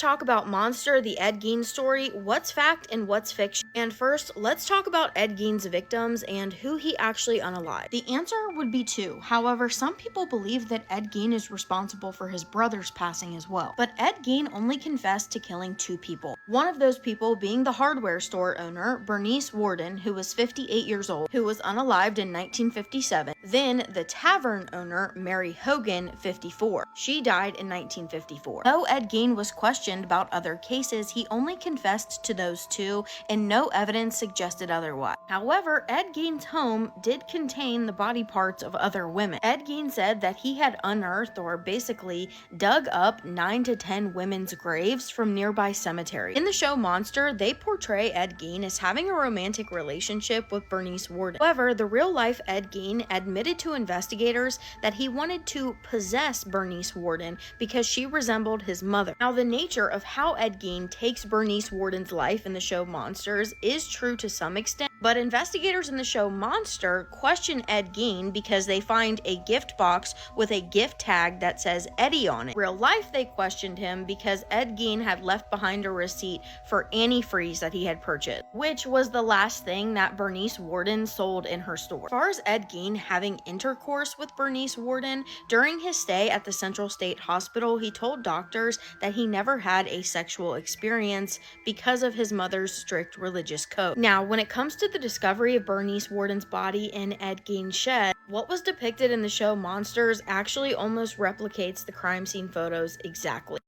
talk about Monster, the Ed Gein story, what's fact and what's fiction. And first, let's talk about Ed Gein's victims and who he actually unalived. The answer would be two. However, some people believe that Ed Gein is responsible for his brother's passing as well. But Ed Gein only confessed to killing two people. One of those people being the hardware store owner, Bernice Worden, who was 58 years old, who was unalived in 1957. Then the tavern owner, Mary Hogan, 54. She died in 1954. Though Ed Gein was questioned about other cases, he only confessed to those two, and no evidence suggested otherwise. However, Ed Gein's home did contain the body parts of other women. Ed Gein said that he had unearthed, or basically dug up, 9 to 10 women's graves from nearby cemeteries. In the show Monster, they portray Ed Gein as having a romantic relationship with Bernice Worden. However, the real-life Ed Gein admitted to investigators that he wanted to possess Bernice Worden because she resembled his mother. Now, the nature of how Ed Gein takes Bernice Worden's life in the show Monsters is true to some extent, but investigators in the show Monster question Ed Gein because they find a gift box with a gift tag that says Eddie on it. In real life, they questioned him because Ed Gein had left behind a receipt for antifreeze that he had purchased, which was the last thing that Bernice Worden sold in her store. As far as Ed Gein having intercourse with Bernice Worden, during his stay at the Central State Hospital, he told doctors that he never had a sexual experience because of his mother's strict religious code. Now, when it comes to the discovery of Bernice Worden's body in Ed Gein's shed, what was depicted in the show Monsters actually almost replicates the crime scene photos exactly.